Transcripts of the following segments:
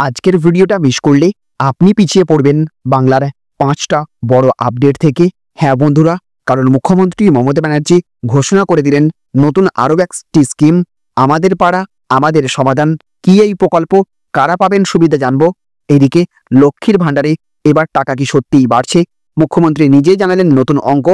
আজকের ভিডিওটা মিস করলে আপনি পিছিয়ে পড়বেন বাংলার 5টা বড় আপডেট থেকে। হ্যাঁ বন্ধুরা, কারণ মুখ্যমন্ত্রী মমতা ব্যানার্জি ঘোষণা করে দিলেন নতুন আরও একটি স্কিম, আমাদের পাড়া আমাদের সমাধান। কি এই প্রকল্প, কারা পাবেন সুবিধা জানবো। এদিকে লক্ষ্মীর ভাণ্ডারে এবার টাকা কি সত্যিই বাড়ছে? মুখ্যমন্ত্রী নিজেই জানালেন নতুন অঙ্ক।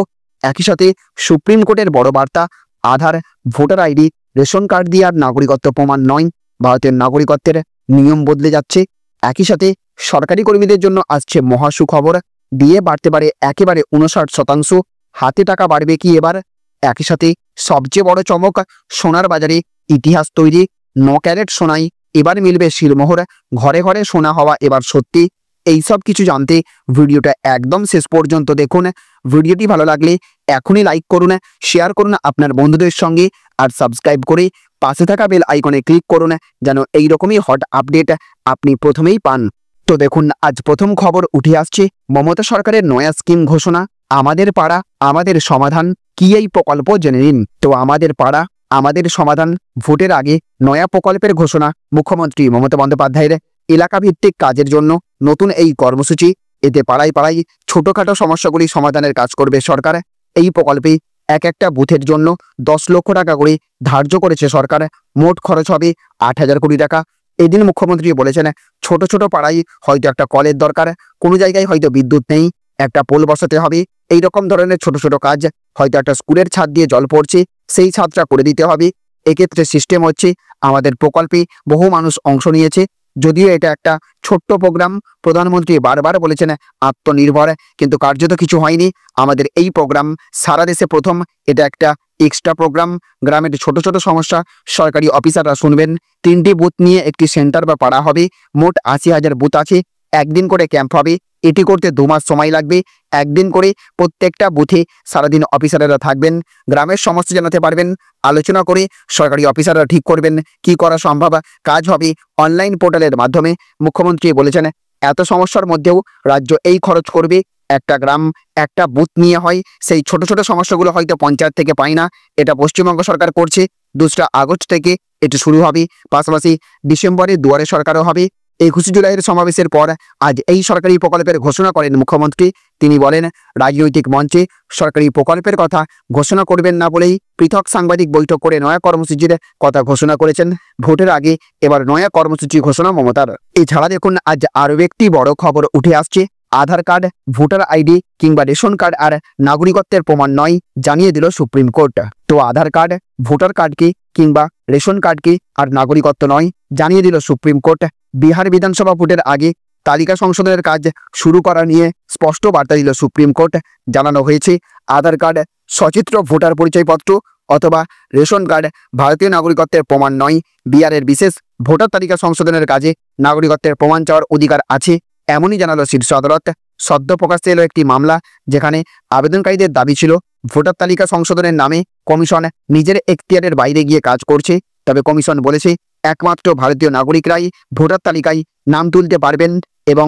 একই সাথে সুপ্রিম কোর্টের বড় বার্তা, আধার, ভোটার আইডি, রেশন কার্ড দিয়ে আর নাগরিকত্ব প্রমাণ নয়, ভারতের নাগরিকত্বের নিয়ম বদলে যাচ্ছে। একই সাথে সরকারি কর্মীদের জন্য আসছে মহা সুখবর, ডিএ বাড়তে পারে একেবারে 59%, হাতে টাকা বাড়বে কি এবার। একই সাথে সবচেয়ে বড় চমক, সোনার বাজারে ইতিহাস তৈরি, 9 ক্যারেট সোনায় এবার মিলবে শিলমোহর, ঘরে ঘরে সোনা হওয়া এবার সত্যি। এইসব কিছু জানতে ভিডিওটা একদম শেষ পর্যন্ত দেখুন। ভিডিওটি ভালো লাগলে এখনই লাইক করুন, শেয়ার করুন আপনার বন্ধুদের সঙ্গে, আর সাবস্ক্রাইব করে পাশে থাকা বেল আইকনে ক্লিক করুন যেন এইরকমই হট আপডেট আপনি প্রথমেই পান। তো দেখুন, আজ প্রথম খবর উঠে আসছে মমতা সরকারের নয়া স্কিম ঘোষণা, আমাদের পাড়া আমাদের সমাধান। কি এই প্রকল্প জেনে নিন। তো আমাদের পাড়া আমাদের সমাধান ভোটের আগে নয়া প্রকল্পের ঘোষণা মুখ্যমন্ত্রী মমতা বন্দ্যোপাধ্যায়ের। এলাকাভিত্তিক কাজের জন্য নতুন এই কর্মসূচি, এতে পাড়ায় পাড়ায় ছোটখাটো সমস্যাগুলি সমাধানের কাজ করবে সরকার। এই প্রকল্পে এক একটা বুথের জন্য 10 লক্ষ টাকা করে ধার্য করেছে সরকার। মোট খরচ হবে 8,000 কোটি টাকা। এদিন মুখ্যমন্ত্রী বলেছেন, ছোট ছোট পাড়ায় হয়তো একটা কলের দরকার, কোনো জায়গায় হয়তো বিদ্যুৎ নেই, একটা পোল বসাতে হবে, এই রকম ধরনের ছোট ছোট কাজ। হয়তো একটা স্কুলের ছাদ দিয়ে জল পড়ছে, সেই ছাদটা করে দিতে হবে। এক্ষেত্রে সিস্টেম হচ্ছে, আমাদের প্রকল্পে বহু মানুষ অংশ নিয়েছে। যদিও এটা একটা ছোট্ট প্রোগ্রাম, প্রধানমন্ত্রী বারবার বলেছেন আত্মনির্ভর, কিন্তু কার্যত কিছু হয়নি। আমাদের এই প্রোগ্রাম সারা দেশে প্রথম, এটা একটা এক্সট্রা প্রোগ্রাম। গ্রামের ছোট ছোট সমস্যা সরকারি অফিসাররা শুনবেন। 3টি বুথ নিয়ে একটি সেন্টার বা পাড়া হবে। মোট 80,000 বুথ আছে। একদিন করে ক্যাম্প হবে। এটি করতে 2 মাস সময় লাগবে। একদিন করে প্রত্যেকটা বুথে সারাদিন অফিসাররা থাকবেন, গ্রামের সমস্যা জানাতে পারবেন। আলোচনা করে সরকারি অফিসাররা ঠিক করবেন কি করা সম্ভব। কাজ হবে অনলাইন পোর্টালের মাধ্যমে। মুখ্যমন্ত্রী বলেছেন, এত সমস্যার মধ্যেও রাজ্য এই খরচ করবে। একটা গ্রাম একটা বুথ নিয়ে হয়, সেই ছোট ছোট সমস্যাগুলো হয়তো পঞ্চায়েত থেকে পায় না, এটা পশ্চিমবঙ্গ সরকার করছে। 2 আগস্ট থেকে এটি শুরু হবে। পাশাপাশি ডিসেম্বরে দুয়ারে সরকারও হবে। 21 জুলাইয়ের সমাবেশের পর আজ এই সরকারি প্রকল্পের ঘোষণা করেন মুখ্যমন্ত্রী। তিনি বলেন, রাজনৈতিক মঞ্চে সরকারি প্রকল্পের কথা ঘোষণা করবেন না বলেই পৃথক সাংবাদিক বৈঠক করে নয়া কর্মসূচির কথা ঘোষণা করেছেন। ভোটের আগে এবার নয়া কর্মসূচি ঘোষণা মমতার। এছাড়া দেখুন, আজ আরও একটি বড় খবর উঠে আসছে, আধার কার্ড, ভোটার আইডি কিংবা রেশন কার্ড আর নাগরিকত্বের প্রমাণ নয়, জানিয়ে দিল সুপ্রিম কোর্ট। তো আধার কার্ড, ভোটার কার্ডকে কিংবা রেশন কার্ডকে আর নাগরিকত্ব নয়, জানিয়ে দিল সুপ্রিম কোর্ট। বিহার বিধানসভা ভোটের আগে তালিকা সংশোধনের কাজ শুরু করা নিয়ে স্পষ্ট বার্তা দিল সুপ্রিম কোর্ট। জানানো হয়েছে, আধার কার্ড সচিত্র ভোটার পরিচয়পত্র অথবা রেশন কার্ড ভারতীয় নাগরিকত্বের প্রমাণ নয়। বিহারের বিশেষ ভোটার তালিকা সংশোধনের কাজে নাগরিকত্বের প্রমাণ চাওয়ার অধিকার আছে, এমনই জানালো শীর্ষ আদালত। সদ্য প্রকাশ্যে এলো একটি মামলা, যেখানে আবেদনকারীদের দাবি ছিল ভোটার তালিকা সংশোধনের নামে কমিশন নিজের এখতিয়ারের বাইরে গিয়ে কাজ করছে। তবে কমিশন বলেছে, একমাত্র ভারতীয় নাগরিকরাই ভোটার তালিকায় নাম তুলতে পারবেন এবং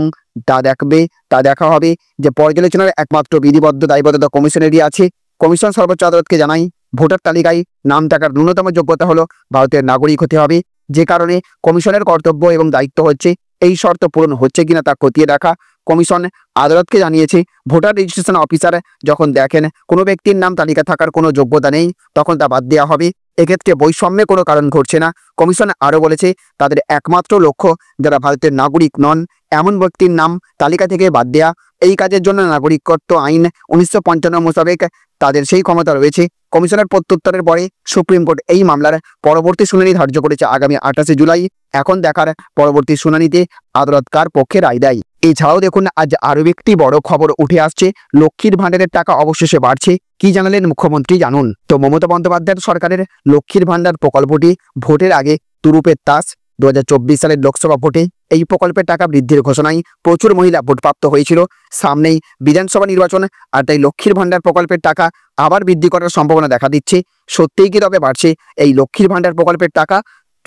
তা দেখা হবে যে পর্যালোচনার একমাত্র বিধিবদ্ধ দায়বদ্ধতা কমিশনেরই আছে। কমিশন সর্বোচ্চ আদালতকে জানায়, ভোটার তালিকায় নাম থাকার ন্যূনতম যোগ্যতা হলো ভারতের নাগরিক হতে হবে। যে কারণে কমিশনের কর্তব্য এবং দায়িত্ব হচ্ছে এই শর্ত পূরণ হচ্ছে কিনা তা খতিয়ে দেখা। কমিশন আদালতকে জানিয়েছে, ভোটার রেজিস্ট্রেশন অফিসার যখন দেখেন কোনো ব্যক্তির নাম তালিকা থাকার কোনো যোগ্যতা নেই, তখন তা বাদ দেওয়া হবে। এক্ষেত্রে বৈষম্যে কোনো কারণ ঘটছে না। কমিশন আরও বলেছে, তাদের একমাত্র লক্ষ্য যারা ভারতের নাগরিক নন এমন ব্যক্তির নাম তালিকা থেকে বাদ দেয়া। এই কাজের জন্য নাগরিকত্ব আইন 1955 মোতাবেক তাদের সেই ক্ষমতা রয়েছে। কমিশনের প্রত্যুত্তরের পরে সুপ্রিম কোর্ট এই মামলার পরবর্তী শুনানি ধার্য করেছে আগামী 28 জুলাই। এখন দেখার পরবর্তী শুনানিতে আদালত কার পক্ষে রায় দেয়। এছাড়াও দেখুন, আজ আরও একটি বড় খবর উঠে আসছে, লক্ষ্মীর ভাণ্ডারের টাকা অবশেষে বাড়ছে। কি জানালেন মুখ্যমন্ত্রী জানুন। তো মমতা বন্দ্যোপাধ্যায়ের সরকারের লক্ষ্মীর ভাণ্ডার প্রকল্পটি ভোটের আগে তুরুপের তাস। 2024 সালের লোকসভা ভোটে এই প্রকল্পের টাকা বৃদ্ধির ঘোষণায় প্রচুর মহিলা ভোটপ্রাপ্ত হয়েছিল। সামনেই বিধানসভা নির্বাচন, আর তাই লক্ষ্মীর ভাণ্ডার প্রকল্পের টাকা আবার বৃদ্ধি করার সম্ভাবনা দেখা দিচ্ছে। সত্যিই কি তবে বাড়ছে এই লক্ষ্মীর ভাণ্ডার প্রকল্পের টাকা?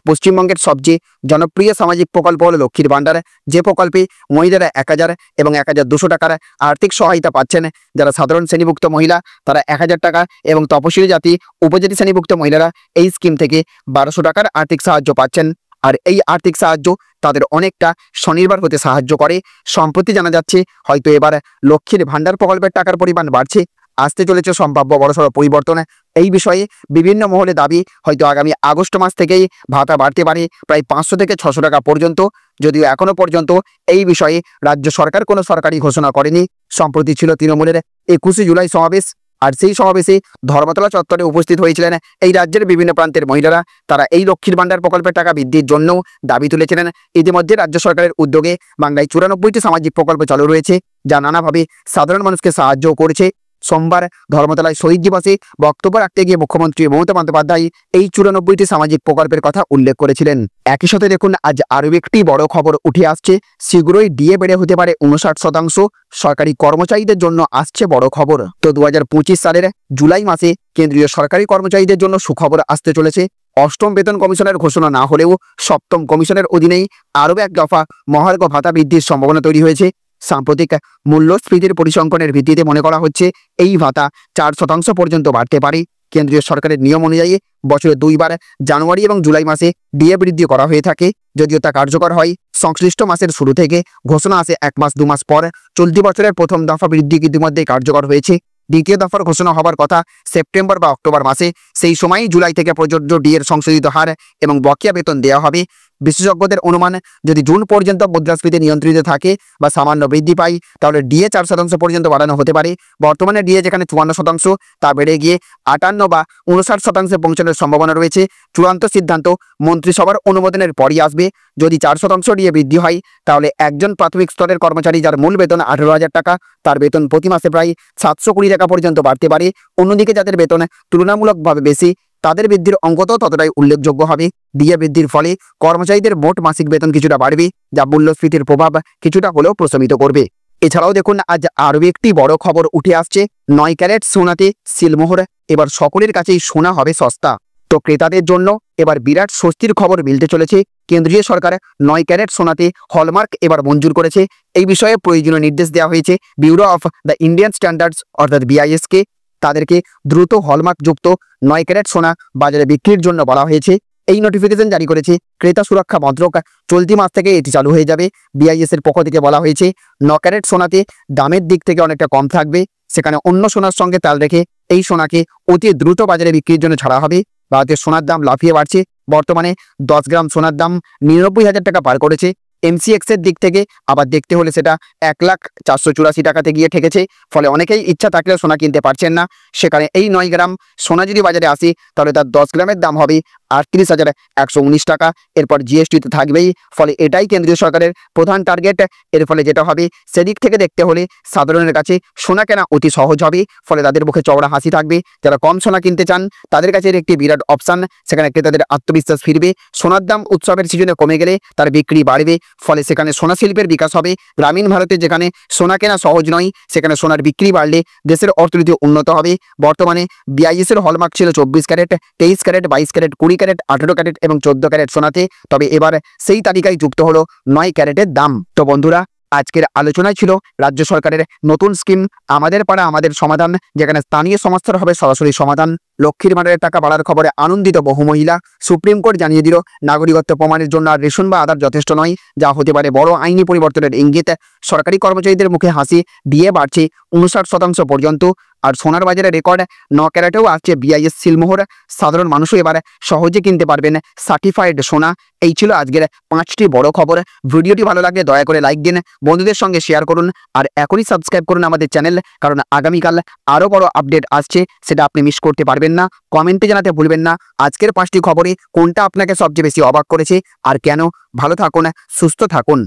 পশ্চিমবঙ্গের সবচেয়ে জনপ্রিয় সামাজিক প্রকল্প হলো লক্ষ্মীর ভাণ্ডার, যে প্রকল্পে মহিলারা 1,000 এবং 1,200 টাকার আর্থিক সহায়তা পাচ্ছেন। যারা সাধারণ শ্রেণীভুক্ত মহিলা তারা 1,000 টাকা এবং তপশিলি জাতি উপজাতি শ্রেণীভুক্ত মহিলারা এই স্কিম থেকে 1,200 টাকার আর্থিক সাহায্য পাচ্ছেন। আর এই আর্থিক সাহায্য তাদের অনেকটা স্বনির্ভর হতে সাহায্য করে। সম্প্রতি জানা যাচ্ছে হয়তো এবার লক্ষ্মীর ভান্ডার প্রকল্পের টাকার পরিমাণ বাড়ছে, আসতে চলেছে সম্ভাব্য বড়সড় পরিবর্তন। এই বিষয়ে বিভিন্ন মহলে দাবি হয়তো আগামী আগস্ট মাস থেকেই ভাতা বাড়তে পারে প্রায় 500 থেকে 600 টাকা পর্যন্ত। যদিও এখনো পর্যন্ত এই বিষয়ে রাজ্য সরকার কোনো সরকারি ঘোষণা করেনি। সম্প্রতি ছিল তৃণমূলের 21শে জুলাই সমাবেশ, আর সেই সমাবেশে ধর্মতলা চত্বরে উপস্থিত হয়েছিলেন এই রাজ্যের বিভিন্ন প্রান্তের মহিলারা। তারা এই লক্ষ্মীর ভান্ডার প্রকল্পের টাকা বৃদ্ধির জন্য দাবি তুলেছিলেন। ইতিমধ্যে রাজ্য সরকারের উদ্যোগে বাংলায় 94টি সামাজিক প্রকল্প চালু রয়েছে, যা নানাভাবে সাধারণ মানুষকে সাহায্য করেছে। সোমবার ধর্মতলায় শহীদ দিবসে বক্তব্য রাখতে গিয়ে মুখ্যমন্ত্রী মমতা বন্দ্যোপাধ্যায় এই 94টি সামাজিক প্রকল্পের কথা উল্লেখ করেছিলেন। একই সাথে দেখুন, আজ আরও একটি বড় খবর উঠে আসছে। শীঘ্রই ডিএ বেড়ে হতে পারে 59%। সরকারি কর্মচারীদের জন্য আসছে বড় খবর। তো 2025 সালের জুলাই মাসে কেন্দ্রীয় সরকারি কর্মচারীদের জন্য সুখবর আসতে চলেছে। অষ্টম বেতন কমিশনের ঘোষণা না হলেও সপ্তম কমিশনের অধীনেই আরও এক দফা মহার্ঘ ভাতা বৃদ্ধির সম্ভাবনা তৈরি হয়েছে। সাম্প্রতিক মূল্যস্ফীতির পরিসংখ্যানের ভিত্তিতে মনে করা হচ্ছে এই ভাতা 4% পর্যন্ত বাড়তে পারে। কেন্দ্রীয় সরকারের নিয়ম অনুযায়ী বছরে 2 বার জানুয়ারি এবং জুলাই মাসে ডিএ বৃদ্ধি করা হয়ে থাকে। যদিও তা কার্যকর হয় সংশ্লিষ্ট মাসের শুরু থেকে, ঘোষণা আসে 1 মাস 2 মাস পর। চলতি বছরের প্রথম দফা বৃদ্ধি ইতিমধ্যে কার্যকর হয়েছে। দ্বিতীয় দফার ঘোষণা হবার কথা সেপ্টেম্বর বা অক্টোবর মাসে। সেই সময়ই জুলাই থেকে প্রযোজ্য ডিএর সংশোধিত হার এবং বকেয়া বেতন দেওয়া হবে। বিশেষজ্ঞদের অনুমান, যদি জুন পর্যন্ত মুদ্রাস্ফীতি নিয়ন্ত্রিত থাকে বা সামান্য বৃদ্ধি পায়, তাহলে ডিএ 4% পর্যন্ত বাড়ানো হতে পারে। বর্তমানে ডিএ যেখানে 54%, তা বেড়ে গিয়ে 58 বা 59% পৌঁছানোর সম্ভাবনা রয়েছে। চূড়ান্ত সিদ্ধান্ত মন্ত্রিসভার অনুমোদনের পরই আসবে। যদি 4% ডিএ বৃদ্ধি হয়, তাহলে একজন প্রাথমিক স্তরের কর্মচারী যার মূল বেতন 18,000 টাকা, তার বেতন প্রতি মাসে প্রায় 720 টাকা পর্যন্ত বাড়তে পারে। অন্যদিকে যাদের বেতন তুলনামূলকভাবে বেশি, তাদের বৃদ্ধির অঙ্কটাও ততটাই উল্লেখযোগ্য হবে। ডিএ বৃদ্ধির ফলে কর্মচারীদের মোট মাসিক বেতন কিছুটা বাড়বে, যা মূল্যস্ফীতির প্রভাব কিছুটা হলেও প্রশমিত করবে। এছাড়াও দেখুন, আজ আরও একটি বড় খবর উঠে আসছে। 9 ক্যারেট সোনাতে সিলমোহর। এবার সকলের কাছেই সোনা হবে সস্তা। তো ক্রেতাদের জন্য এবার বিরাট স্বস্তির খবর মিলতে চলেছে। কেন্দ্রীয় সরকার 9 ক্যারেট সোনাতে হলমার্ক এবার মঞ্জুর করেছে। এই বিষয়ে প্রয়োজনীয় নির্দেশ দেওয়া হয়েছে bureau of the Indian standards অর্থাৎ BIS-কে। তাদেরকে দ্রুত হলমার্কযুক্ত 9 ক্যারেট সোনা বাজারে বিক্রির জন্য বলা হয়েছে। এই নোটিফিকেশন জারি করেছে ক্রেতা সুরক্ষা মন্ত্রক। চলতি মাস থেকে এটি চালু হয়ে যাবে। BIS-এর পক্ষ থেকে বলা হয়েছে 9 ক্যারেট সোনাতে দামের দিক থেকে অনেকটা কম থাকবে। সেখানে অন্য সোনার সঙ্গে তাল রেখে এই সোনাকে অতি দ্রুত বাজারে বিক্রির জন্য ছাড়া হবে। ভারতের সোনার দাম লাফিয়ে বাড়ছে। বর্তমানে 10 গ্রাম সোনার দাম 99,000 টাকা পার করেছে। MCX এর দিক থেকে আবার দেখতে হলে সেটা 1,04,84 টাকাতে গিয়ে ঠেকেছে। ফলে অনেকেই ইচ্ছা থাকলেও সোনা কিনতে পারছেন না। সেখানে এই 9 গ্রাম সোনা যদি বাজারে আসে, তাহলে তার 10 গ্রামের দাম হবে 38,119 টাকা। এরপর GST তো থাকবেই। ফলে এটাই কেন্দ্রীয় সরকারের প্রধান টার্গেট। এর ফলে যেটা হবে, সেদিক থেকে দেখতে হলে সাধারণের কাছে সোনা কেনা অতি সহজ হবে। ফলে তাদের মুখে চওড়া হাসি থাকবে। যারা কম সোনা কিনতে চান, তাদের কাছে এর একটি বিরাট অপশান। সেখানে ক্রেতাদের আত্মবিশ্বাস ফিরবে। সোনার দাম উৎসবের সিজনে কমে গেলে তার বিক্রি বাড়বে। ফলে সেখানে সোনা শিল্পের বিকাশ হবে। গ্রামীণ ভারতে যেখানে সোনা কেনা সহজ নয়, সেখানে সোনার বিক্রি বাড়লে দেশের অর্থনীতি উন্নত হবে। বর্তমানে BIS-এর হলমার্ক ছিল 24 carat, 23 carat, 22 carat, 20 carat, 18 carat এবং 14 ক্যারেট সোনাতে। তবে এবার সেই তালিকায় যুক্ত হলো 9 ক্যারেটের দাম। তো বন্ধুরা, আজকের আলোচনায় ছিল রাজ্য সরকারের নতুন স্কিম আমাদের পাড়া আমাদের সমাধান, যেখানে স্থানীয় সমস্যার হবে সরাসরি সমাধান। লক্ষ্মীর ভান্ডারের টাকা বাড়ার খবরে আনন্দিত বহু মহিলা। সুপ্রিম কোর্ট জানিয়ে দিল, নাগরিকত্ব প্রমাণের জন্য আর রেশন বা আধার যথেষ্ট নয়, যা হতে পারে বড় আইনি পরিবর্তনের ইঙ্গিত। সরকারি কর্মচারীদের মুখে হাসি। ডিএ বাড়ছে 59% পর্যন্ত। আর সোনার বাজারে রেকর্ড 9 ক্যারেটেও আসছে BIS সিলমোহর। সাধারণ মানুষও এবার সহজে কিনতে পারবেন সার্টিফাইড সোনা। এই ছিল আজকের 5টি বড় খবর। ভিডিওটি ভালো লাগলে দয়া করে লাইক দিন, বন্ধুদের সঙ্গে শেয়ার করুন, আর এখনই সাবস্ক্রাইব করুন আমাদের চ্যানেল, কারণ আগামীকাল আরও বড় আপডেট আসছে, সেটা আপনি মিস করতে পারবেন না। কমেন্টে জানাতে ভুলবেন না আজকের 5টি খবরে কোনটা আপনাকে সবচেয়ে বেশি অবাক করেছে আর কেন। ভালো থাকুন, সুস্থ থাকুন।